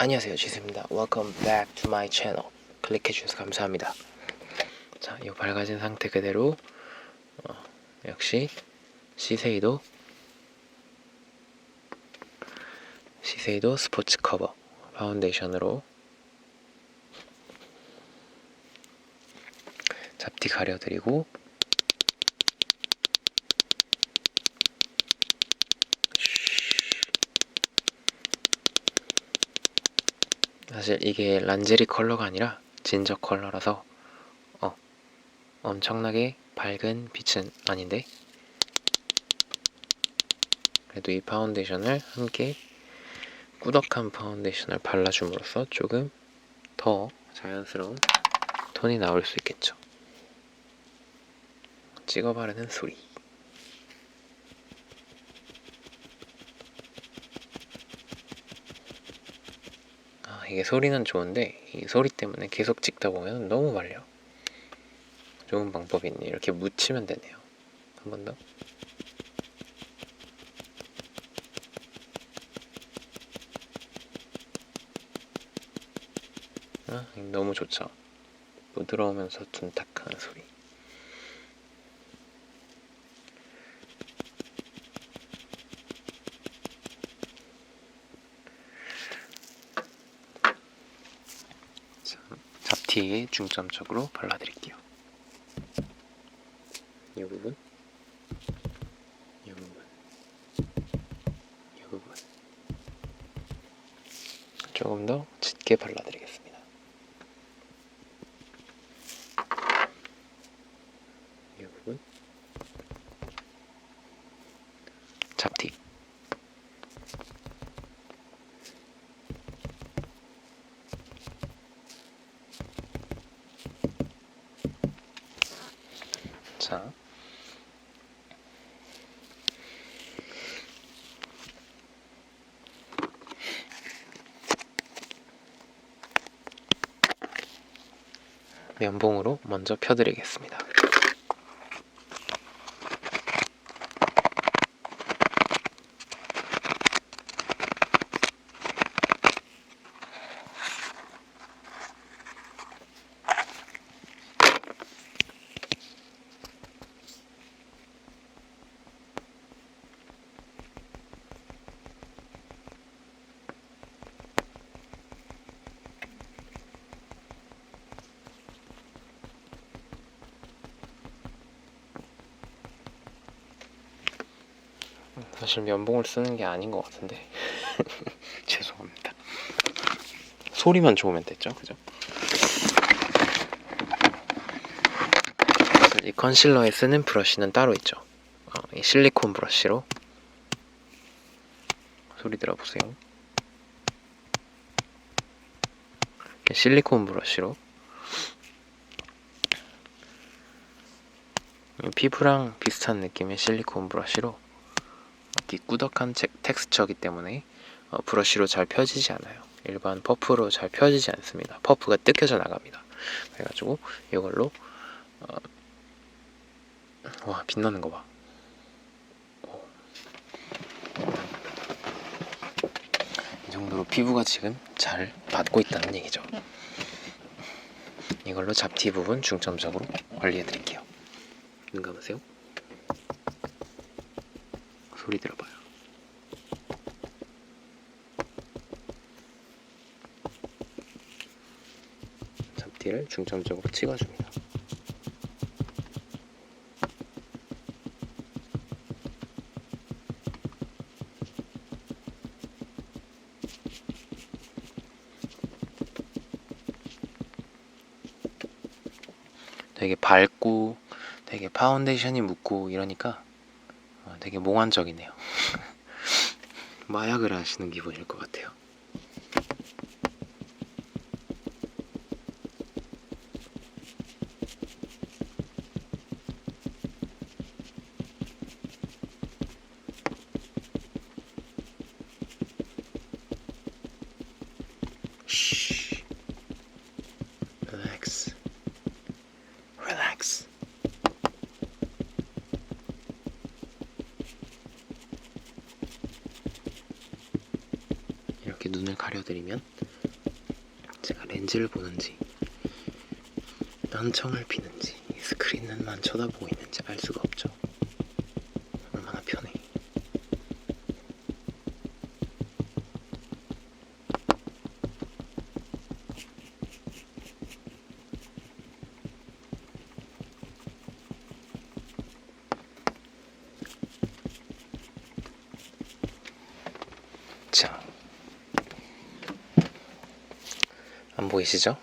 안녕하세요, 지수입니다. Welcome back to my channel. 클릭해주셔서 감사합니다. 자, 이 밝아진 상태 그대로 역시 시세이도 스포츠 커버 파운데이션으로 잡티 가려드리고 사실 이게 란제리 컬러가 아니라 진저 컬러라서 엄청나게 밝은 빛은 아닌데 그래도 이 파운데이션을 함께 꾸덕한 파운데이션을 발라줌으로써 조금 더 자연스러운 톤이 나올 수 있겠죠. 찍어 바르는 소리. 이게 소리는 좋은데 이 소리 때문에 계속 찍다 보면 너무 말려. 좋은 방법이 있네. 이렇게 묻히면 되네요. 한 번 더. 너무 좋죠. 부드러우면서 둔탁한 소리. 잡티에 중점적으로 발라드릴게요. 이 부분, 이 부분, 이 부분. 조금 더 짙게 발라드리겠습니다. 이 부분, 잡티. 자, 면봉으로 먼저 펴드리겠습니다. 사실 면봉을 쓰는 게 아닌 것 같은데 죄송합니다. 소리만 좋으면 됐죠, 그죠? 이 컨실러에 쓰는 브러쉬는 따로 있죠. 이 실리콘 브러쉬로 소리 들어보세요. 실리콘 브러쉬로 피부랑 비슷한 느낌의 실리콘 브러쉬로 이 꾸덕한 텍스처이기 때문에 브러쉬로 잘 펴지지 않아요. 일반 퍼프로 잘 펴지지 않습니다. 퍼프가 뜯겨져 나갑니다. 그래가지고 이걸로 와, 빛나는 거 봐. 이 정도로 피부가 지금 잘 받고 있다는 얘기죠. 이걸로 잡티 부분 중점적으로 관리해 드릴게요. 눈 감으세요. 소리 들어봐요. 잡티를 중점적으로 찍어줍니다. 되게 밝고 되게 파운데이션이 묻고 이러니까 되게 몽환적이네요. 마약을 하시는 기분일 것 같아요. 쉬. Relax. Relax. 이렇게 눈을 가리 가려드리면 제가 렌즈를 보는지 난청을 피는지 이 스크린만 쳐다보고 있는지 알 수가 없죠. 얼마나 편해. 자, 안 보이시죠?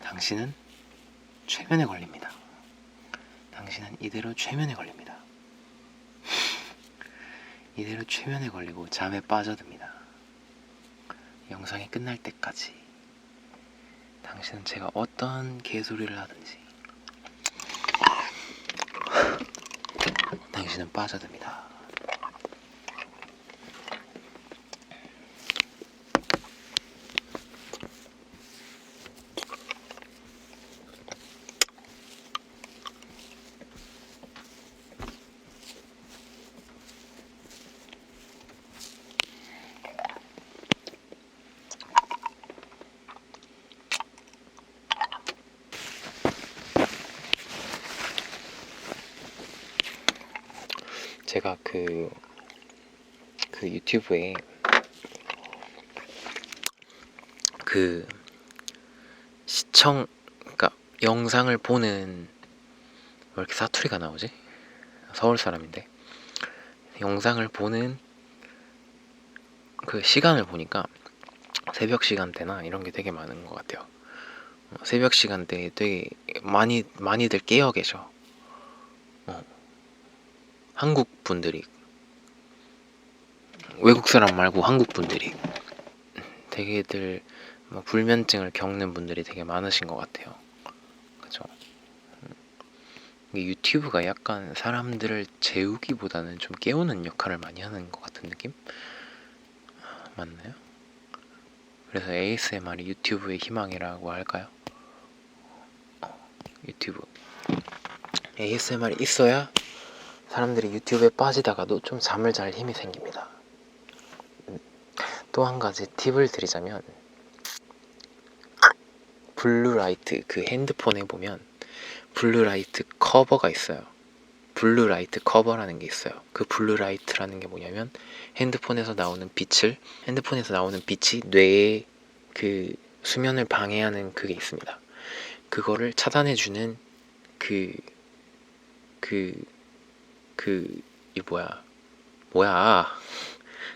당신은 최면에 걸립니다. 당신은 이대로 최면에 걸립니다. 이대로 최면에 걸리고 잠에 빠져듭니다. 영상이 끝날 때까지 당신은 제가 어떤 개소리를 하든지 당신은 빠져듭니다. 제가 그 유튜브에 그 그러니까 영상을 보는 왜 이렇게 사투리가 나오지? 서울 사람인데 영상을 보는 그 시간을 보니까 새벽 시간대나 이런 게 되게 많은 것 같아요. 새벽 시간대에 되게 많이들 깨어 계셔. 한국 분들이, 외국 사람 말고 한국 분들이 되게들 뭐 불면증을 겪는 분들이 되게 많으신 것 같아요. 그죠? 유튜브가 약간 사람들을 재우기보다는 좀 깨우는 역할을 많이 하는 것 같은 느낌? 맞나요? 그래서 ASMR이 유튜브의 희망이라고 할까요? 유튜브 ASMR이 있어야 사람들이 유튜브에 빠지다가도 좀 잠을 잘 힘이 생깁니다. 또 한 가지 팁을 드리자면 블루라이트, 그 핸드폰에 보면 블루라이트 커버가 있어요. 블루라이트 커버라는 게 있어요. 그 블루라이트라는 게 뭐냐면 핸드폰에서 나오는 빛이 뇌의 그 수면을 방해하는 그게 있습니다. 그거를 차단해주는 이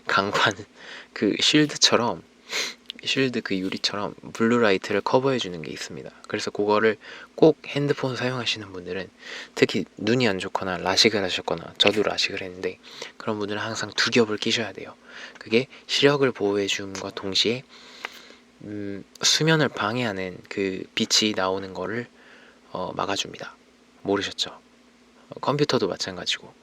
강판, 그 쉴드 그 유리처럼 블루라이트를 커버해주는 게 있습니다. 그래서 그거를 꼭 핸드폰 사용하시는 분들은, 특히 눈이 안 좋거나 라식을 하셨거나, 저도 라식을 했는데 그런 분들은 항상 두 겹을 끼셔야 돼요. 그게 시력을 보호해줌과 동시에 수면을 방해하는 그 빛이 나오는 거를 막아줍니다. 모르셨죠? 컴퓨터도 마찬가지고.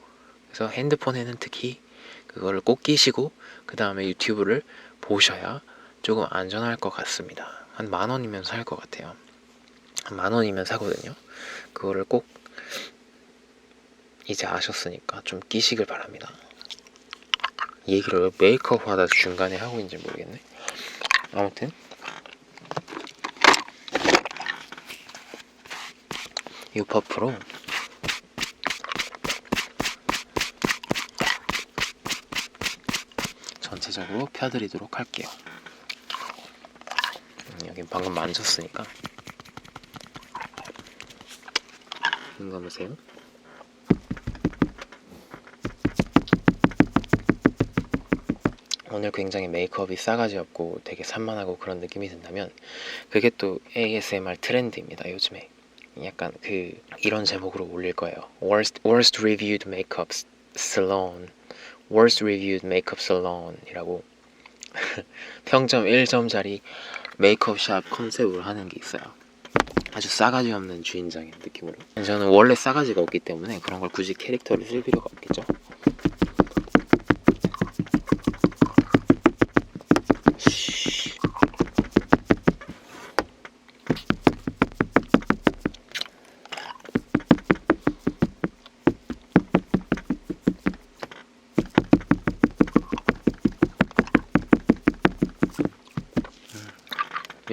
그래서 핸드폰에는 특히 그거를 꼭 끼시고 그 다음에 유튜브를 보셔야 조금 안전할 것 같습니다. 한 10,000원이면 살 것 같아요. 한 10,000원이면 사거든요. 그거를 꼭 이제 아셨으니까 좀 끼시길 바랍니다. 이 얘기를 왜 메이크업 하다 중간에 하고 있는지 모르겠네. 아무튼 이 퍼프로 전체적으로 펴드리도록 할게요. 여긴 방금 만졌으니까 눈 감으세요. 오늘 굉장히 메이크업이 싸가지 없고 되게 산만하고 그런 느낌이 든다면 그게 또 ASMR 트렌드입니다. 요즘에 약간 이런 제목으로 올릴 거예요. Worst reviewed makeup salon, Worst reviewed makeup salon이라고 평점 1점짜리 메이크업샵 컨셉으로 하는 게 있어요. 아주 싸가지 없는 주인장의 느낌으로. 저는 원래 싸가지가 없기 때문에 그런 걸 굳이 캐릭터를 쓸 필요가 없겠죠.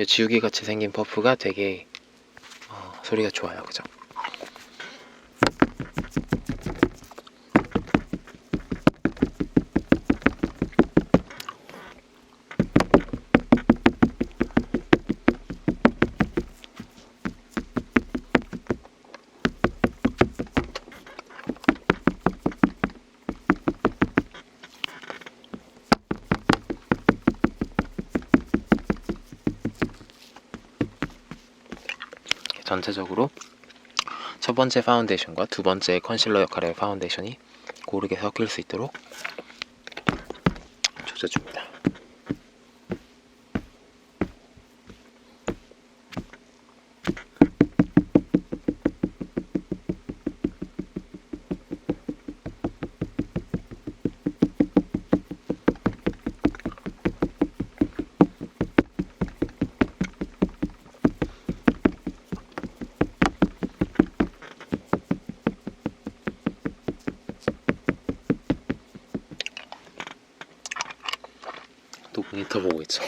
지우개 같이 생긴 퍼프가 되게 소리가 좋아요. 그죠? 전체적으로 첫 번째 파운데이션과 두 번째 컨실러 역할의 파운데이션이 고르게 섞일 수 있도록 조져줍니다. 또 모니터 보고 있죠.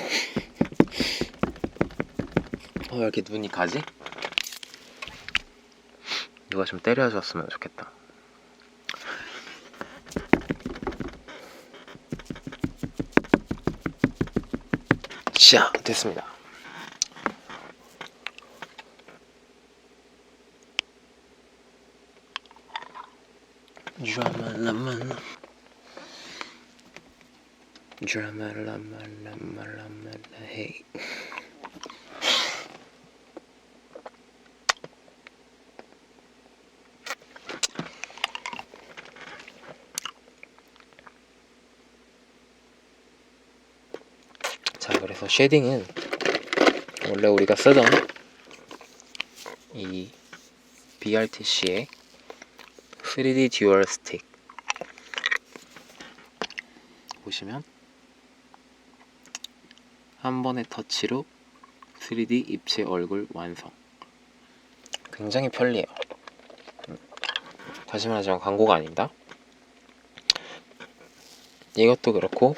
왜 이렇게 눈이 가지? 누가 좀 때려줬으면 좋겠다. 자, 됐습니다. 드라마라마라 헤이. 자, 그래서 쉐딩은 원래 우리가 쓰던 이 BRTC의 3D 듀얼 스틱 보시면 한 번의 터치로 3D 입체 얼굴 완성. 굉장히 편리해요. 다시 말하자면 광고가 아닙니다. 이것도 그렇고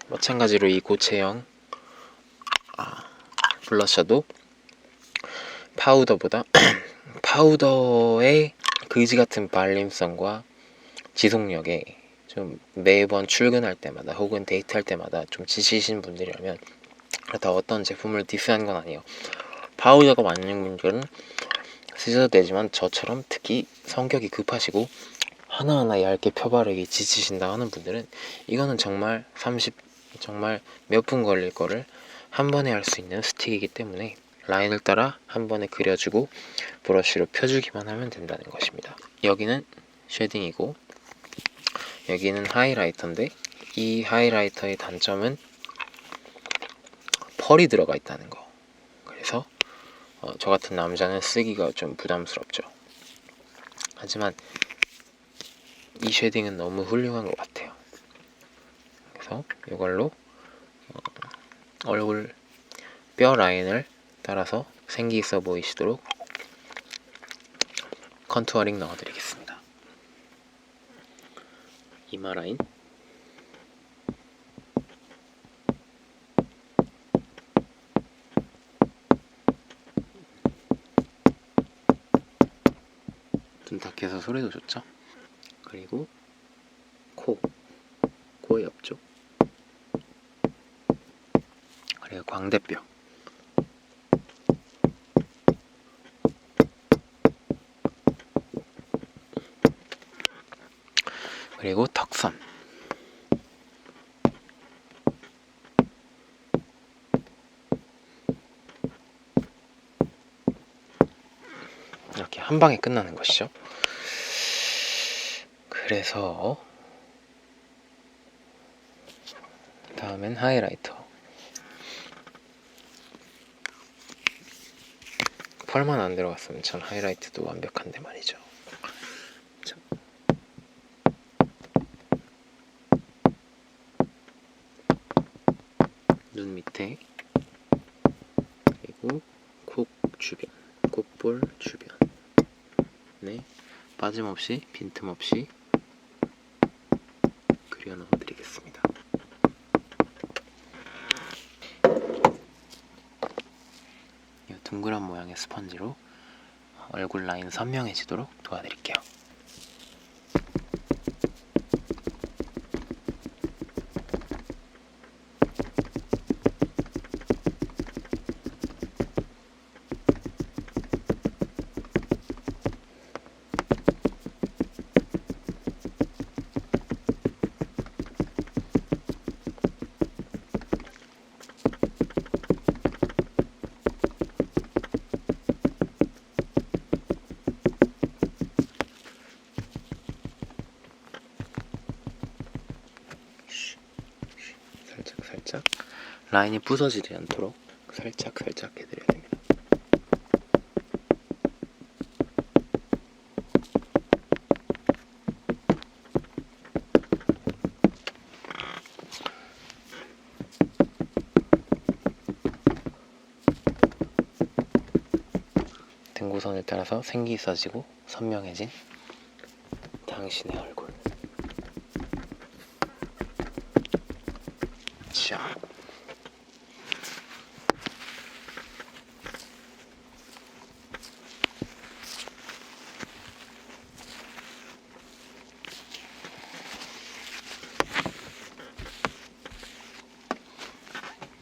마찬가지로 이 고체형 블러셔도 파우더보다 파우더의 그지같은 발림성과 지속력에 좀 매번 출근할 때마다 혹은 데이트할 때마다 좀 지치신 분들이라면, 그렇다고 어떤 제품을 디스한 건 아니에요. 파우더가 많은 분들은 쓰셔도 되지만 저처럼 특히 성격이 급하시고 하나하나 얇게 펴바르기 지치신다 하는 분들은 이거는 정말 정말 몇 분 걸릴 거를 한 번에 할 수 있는 스틱이기 때문에 라인을 따라 한 번에 그려주고 브러쉬로 펴주기만 하면 된다는 것입니다. 여기는 쉐딩이고 여기는 하이라이터인데, 이 하이라이터의 단점은 펄이 들어가 있다는 거. 그래서 저 같은 남자는 쓰기가 좀 부담스럽죠. 하지만 이 쉐딩은 너무 훌륭한 것 같아요. 그래서 이걸로 얼굴 뼈 라인을 따라서 생기 있어 보이시도록 컨투어링 넣어드리겠습니다. 이마 라인, 눈 탁해서 소리도 좋죠. 그리고 코의 옆쪽, 그리고 광대뼈, 그리고 턱선, 이렇게 한 방에 끝나는 것이죠. 그래서 다음엔 하이라이터. 펄만 안 들어갔으면 참 하이라이트도 완벽한데 말이죠. 자. 눈 밑에, 그리고 콕 주변, 콧볼 주변에 빠짐없이 빈틈없이 그려 넣어드리겠습니다. 둥그런 모양의 스펀지로 얼굴 라인 선명해지도록 도와드릴게요. 살짝 라인이 부서지지 않도록 살짝 해드려야 됩니다. 등고선을 따라서 생기 있어지고 선명해진 당신의 얼굴. 자,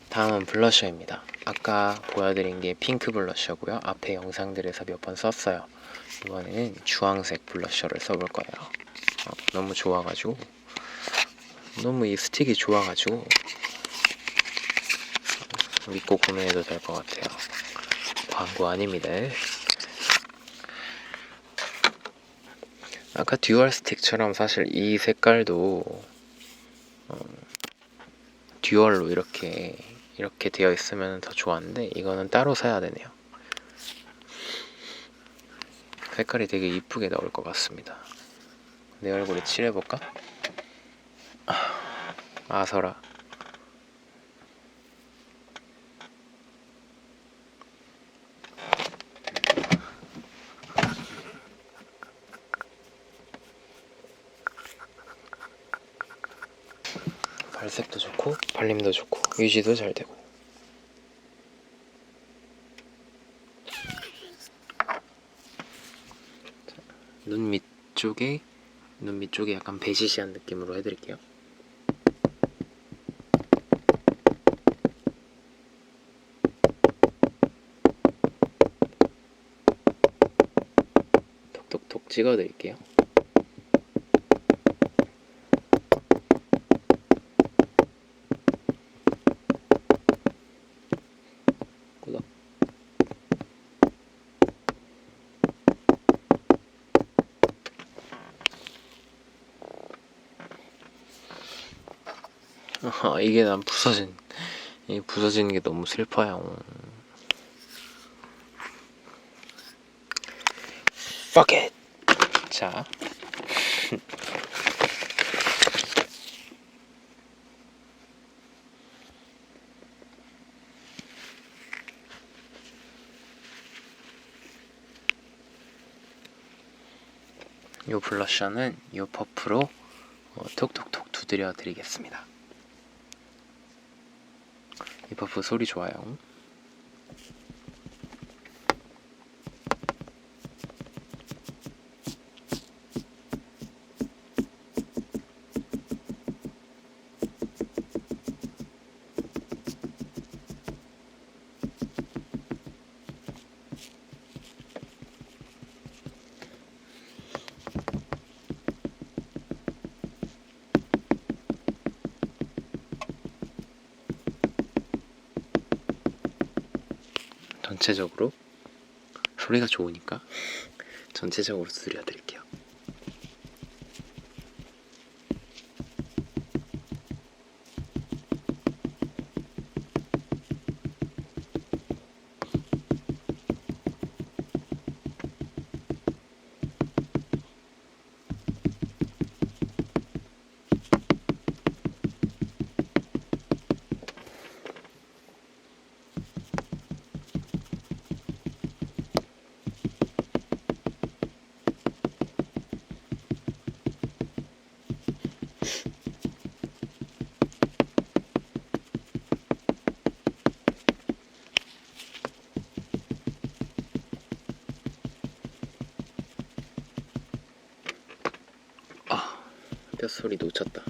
다음은 블러셔입니다. 아까 보여드린 게 핑크 블러셔고요. 앞에 영상들에서 몇 번 썼어요. 이번에는 주황색 블러셔를 써볼 거예요. 너무 좋아가지고, 너무 이 스틱이 좋아가지고 믿고 구매해도 될 것 같아요. 광고 아닙니다. 아까 듀얼 스틱처럼 사실 이 색깔도 듀얼로 이렇게 되어 있으면 더 좋았는데 이거는 따로 사야 되네요. 색깔이 되게 이쁘게 나올 것 같습니다. 내 얼굴에 칠해볼까? 아서라. 발색도 좋고 발림도 좋고 유지도 잘 되고. 눈 밑쪽에 약간 베이지시한 느낌으로 해드릴게요. 톡톡톡 찍어드릴게요. 꾸덕. 이게 난 부서지는 게 너무 슬퍼요. Fuck it. 자. 요 블러셔는 요 퍼프로 톡톡톡 두드려 드리겠습니다. 이 퍼프 소리 좋아요. 전체적으로 소리가 좋으니까 전체적으로 두드려 드릴게요. 소리 놓쳤다.